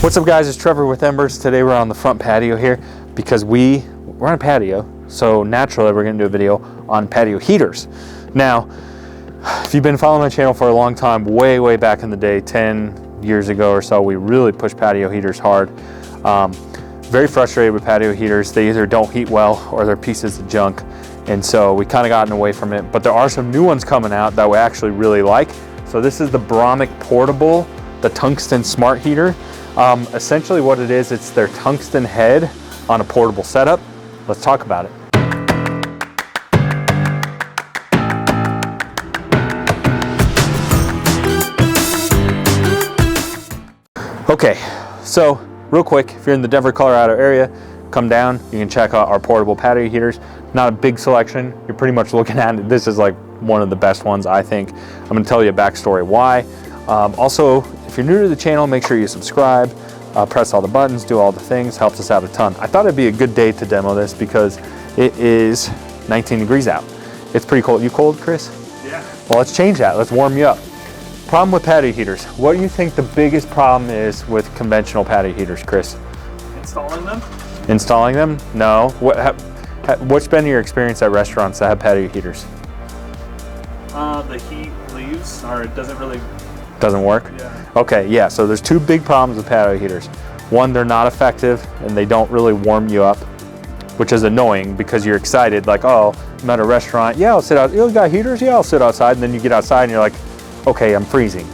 What's up guys, it's Trevor with Embers. Today we're on the front patio here because we're on a patio, so naturally we're gonna do a video on patio heaters. Now, if you've been following my channel for a long time, way back in the day, 10 years ago or so, we really pushed patio heaters hard. Very frustrated with patio heaters. They either don't heat well or they're pieces of junk. And so we kind of gotten away from it, but there are some new ones coming out that we actually really like. So this is the Bromic Portable, the Tungsten Smart Heater. Essentially what it is, it's their tungsten head on a portable setup. Let's talk about it. Okay, so real quick, if you're in the Denver, Colorado area, come down, you can check out our portable patio heaters. Not a big selection, you're pretty much looking at it. This is like one of the best ones, I think. I'm gonna tell you a backstory why. Also, if you're new to the channel, make sure you subscribe, press all the buttons, do all the things, helps us out a ton. I thought it'd be a good day to demo this because it is 19 degrees out. It's pretty cold. You cold, Chris? Yeah. Well, let's change that. Let's warm you up. Problem with patio heaters. What do you think the biggest problem is with conventional patio heaters, Chris? Installing them? Installing them? No. What's been your experience at restaurants that have patio heaters? The heat leaves, or it doesn't really... Doesn't work? Yeah. Okay, yeah, so there's two big problems with patio heaters. One, they're not effective and they don't really warm you up, which is annoying because you're excited, like, oh, I'm at a restaurant, yeah, I'll sit out, you got heaters? Yeah, I'll sit outside. And then you get outside and you're like, okay, I'm freezing.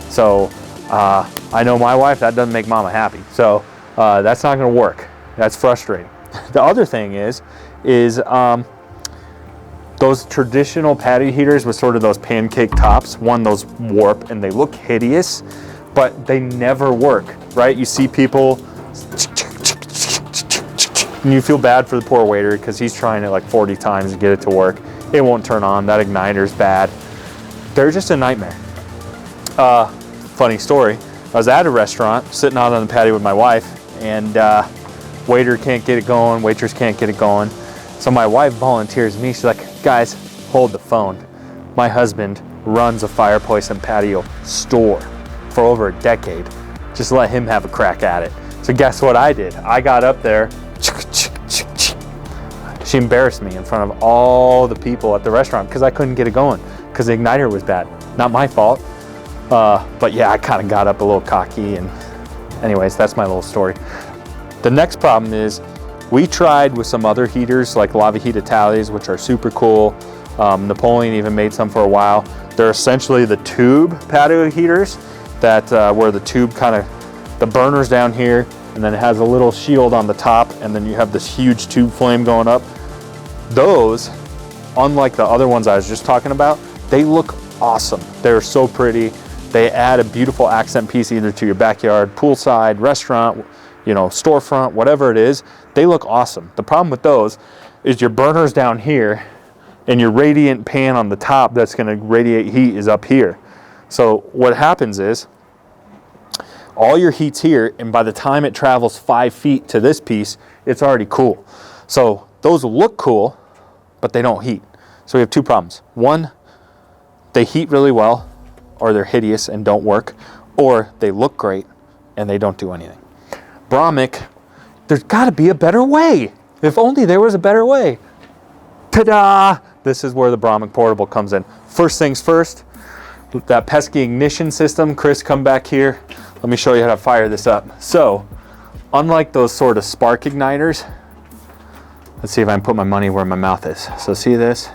So I know my wife, that doesn't make mama happy. So that's not gonna work. That's frustrating. The other thing is those traditional patio heaters with sort of those pancake tops, those warp and they look hideous, but they never work, right? You see people, and you feel bad for the poor waiter because he's trying it like 40 times to get it to work. It won't turn on, that igniter's bad. They're just a nightmare. Funny story, I was at a restaurant, sitting out on the patio with my wife, and waiter can't get it going, waitress can't get it going. So my wife volunteers me, she's like, guys, hold the phone. My husband runs a fireplace and patio store for over a decade. Just let him have a crack at it. So guess what I did? I got up there, she embarrassed me in front of all the people at the restaurant because I couldn't get it going because the igniter was bad. Not my fault. But yeah, I kind of got up a little cocky, and anyways, that's my little story. The next problem is we tried with some other heaters like Lava Heat Italias, which are super cool. Napoleon even made some for a while. They're essentially the tube patio heaters that where the tube the burner's down here, and then it has a little shield on the top, and then you have this huge tube flame going up. Those, unlike the other ones I was just talking about, they look awesome. They're so pretty. They add a beautiful accent piece either to your backyard, poolside, restaurant, you know, storefront, whatever it is. They look awesome. The problem with those is your burner's down here and your radiant pan on the top that's gonna radiate heat is up here. So what happens is all your heat's here, and by the time it travels 5 feet to this piece, it's already cool. So those look cool, but they don't heat. So we have two problems. One, they heat really well, or they're hideous and don't work, or they look great and they don't do anything. Bromic, there's gotta be a better way. If only there was a better way. Ta-da! This is where the Bromic Portable comes in. First things first, that pesky ignition system. Chris, come back here. Let me show you how to fire this up. So, unlike those sort of spark igniters, let's see if I can put my money where my mouth is. So see this?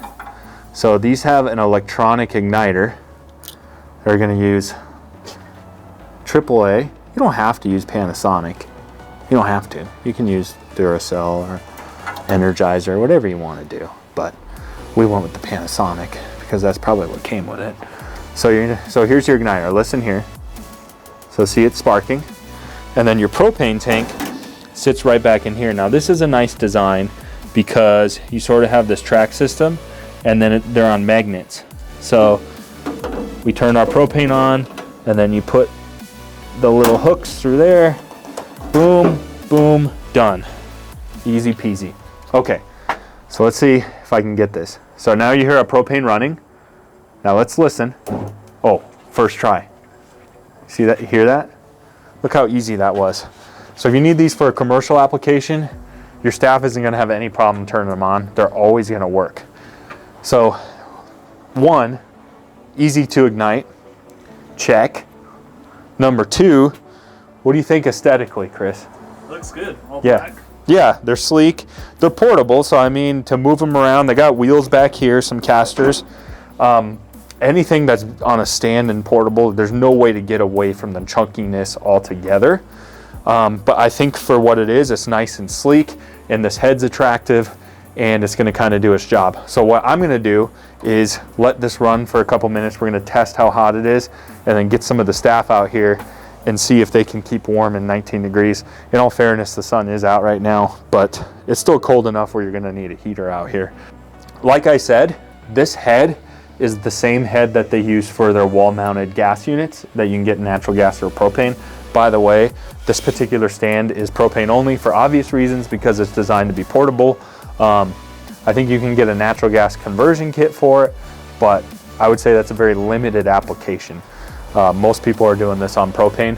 So these have an electronic igniter. They're gonna use AAA. You don't have to use Panasonic. You don't have to. You can use Duracell or Energizer, whatever you want to do. But we went with the Panasonic because that's probably what came with it. So here's your igniter. Listen here. So see it sparking. And then your propane tank sits right back in here. Now this is a nice design because you sort of have this track system, and then they're on magnets. So we turn our propane on, and then you put the little hooks through there. Boom, boom, done. Easy peasy. Okay, so let's see if I can get this. So now you hear our propane running. Now let's listen. Oh, first try. See that? You hear that? Look how easy that was. So if you need these for a commercial application, your staff isn't gonna have any problem turning them on. They're always gonna work. So, one, easy to ignite, check. Number two, what do you think aesthetically, Chris? Looks good. All Yeah. black. Yeah, they're sleek. They're portable, so I mean, to move them around, they got wheels back here, some casters. Anything that's on a stand and portable, there's no way to get away from the chunkiness altogether. But I think for what it is, it's nice and sleek, and this head's attractive, and it's gonna kind of do its job. So what I'm gonna do is let this run for a couple minutes. We're gonna test how hot it is, and then get some of the staff out here and see if they can keep warm in 19 degrees. In all fairness, the sun is out right now, but it's still cold enough where you're gonna need a heater out here. Like I said, this head is the same head that they use for their wall-mounted gas units that you can get natural gas or propane. By the way, this particular stand is propane only for obvious reasons because it's designed to be portable. I think you can get a natural gas conversion kit for it, but I would say that's a very limited application. Most people are doing this on propane.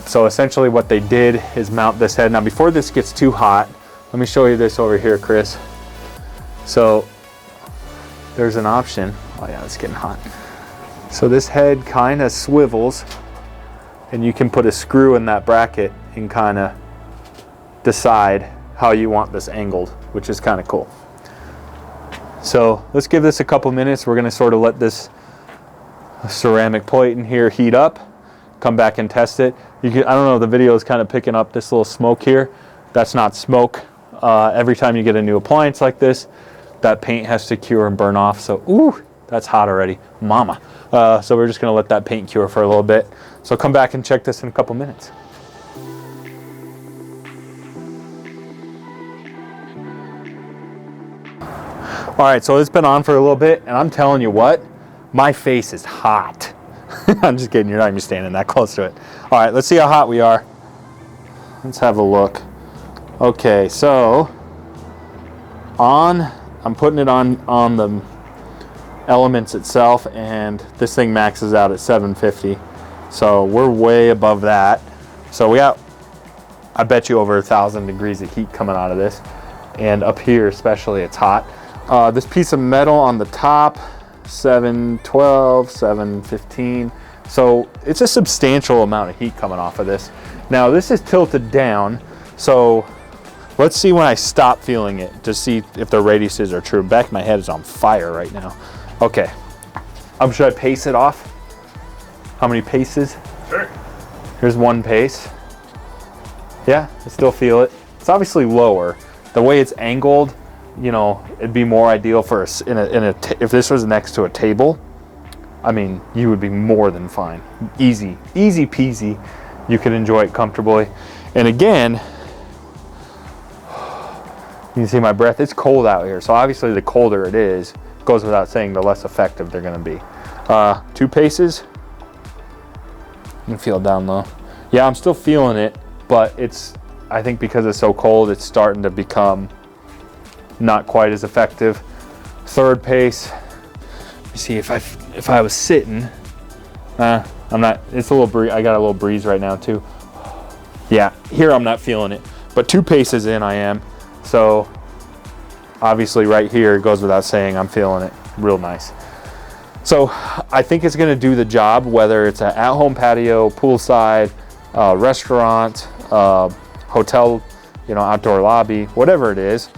So essentially what they did is mount this head. Now before this gets too hot, let me show you this over here, Chris. So there's an option. Oh yeah, it's getting hot. So this head kind of swivels, and you can put a screw in that bracket and kind of decide how you want this angled, which is kind of cool. So let's give this a couple minutes. We're gonna sort of let this ceramic plate in here heat up, come back and test it. I don't know, the video is kind of picking up this little smoke here. That's not smoke. Every time you get a new appliance like this, that paint has to cure and burn off. So, ooh, that's hot already, mama. So we're just gonna let that paint cure for a little bit. So come back and check this in a couple minutes. All right, so it's been on for a little bit, and I'm telling you what, my face is hot. I'm just kidding, you're not even standing that close to it. All right, let's see how hot we are. Let's have a look. Okay, so I'm putting it on the elements itself, and this thing maxes out at 750. So we're way above that. So we got, I bet you, over 1,000 degrees of heat coming out of this. And up here especially, it's hot. This piece of metal on the top, 712, 715. So it's a substantial amount of heat coming off of this. Now this is tilted down, so let's see when I stop feeling it to see if the radiuses are true. Back of my head is on fire right now. Okay, should I pace it off? How many paces? Sure. Here's one pace. Yeah, I still feel it. It's obviously lower. The way it's angled, you know, it'd be more ideal for if this was next to a table. I mean, you would be more than fine. Easy peasy. You could enjoy it comfortably. And again, you can see my breath. It's cold out here, so obviously the colder it is, goes without saying, the less effective they're going to be. 2 paces. You can feel it down low. Yeah, I'm still feeling it, but I think because it's so cold, it's starting to become not quite as effective. 3rd pace. Let me see if I was sitting. I'm not. It's a little breeze. I got a little breeze right now too. Yeah, here I'm not feeling it, but 2 paces in I am. So obviously right here, it goes without saying, I'm feeling it real nice. So I think it's going to do the job, whether it's an at-home patio, poolside, restaurant, hotel, you know, outdoor lobby, whatever it is.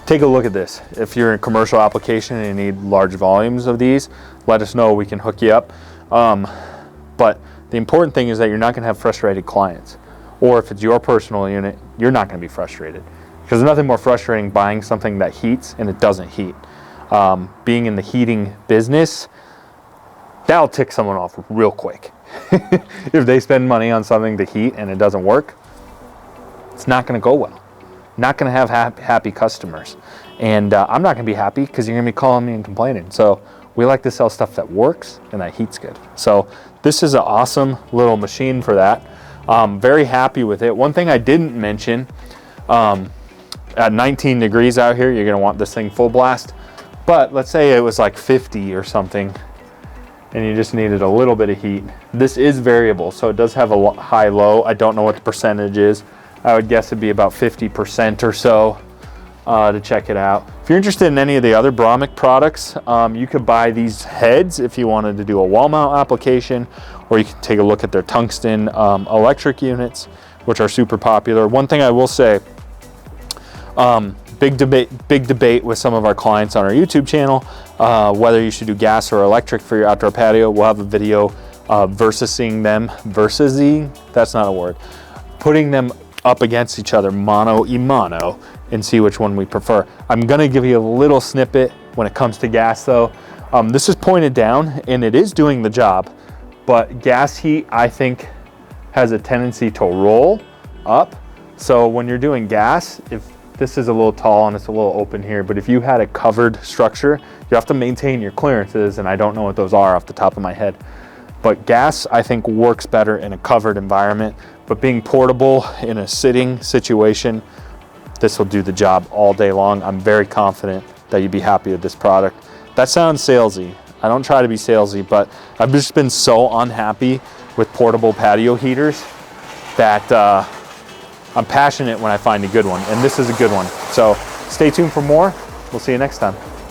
Take a look at this. If you're in a commercial application and you need large volumes of these, let us know, we can hook you up. But the important thing is that you're not going to have frustrated clients. Or if it's your personal unit, you're not going to be frustrated. Because there's nothing more frustrating buying something that heats and it doesn't heat. Being in the heating business, that'll tick someone off real quick. If they spend money on something to heat and it doesn't work, it's not going to go well. Not going to have happy customers. And I'm not going to be happy because you're going to be calling me and complaining. So we like to sell stuff that works and that heats good. So this is an awesome little machine for that. Very happy with it. One thing I didn't mention, at 19 degrees out here, you're going to want this thing full blast. But let's say it was like 50 or something. and you just needed a little bit of heat. This is variable, so it does have a high-low. I don't know what the percentage is. I would guess it'd be about 50% or so to check it out. If you're interested in any of the other Bromic products, you could buy these heads if you wanted to do a wall mount application, or you can take a look at their tungsten electric units, which are super popular. One thing I will say, big debate with some of our clients on our YouTube channel, whether you should do gas or electric for your outdoor patio. We'll have a video versusing them, that's not a word, putting them up against each other, mano y mano, and see which one we prefer. I'm gonna give you a little snippet when it comes to gas though. This is pointed down and it is doing the job, but gas heat, I think, has a tendency to roll up. So when you're doing gas, if this is a little tall and it's a little open here, but if you had a covered structure, you have to maintain your clearances, and I don't know what those are off the top of my head. But gas, I think, works better in a covered environment, but being portable in a sitting situation, this will do the job all day long. I'm very confident that you'd be happy with this product. That sounds salesy. I don't try to be salesy, but I've just been so unhappy with portable patio heaters that I'm passionate when I find a good one, and this is a good one. So stay tuned for more. We'll see you next time.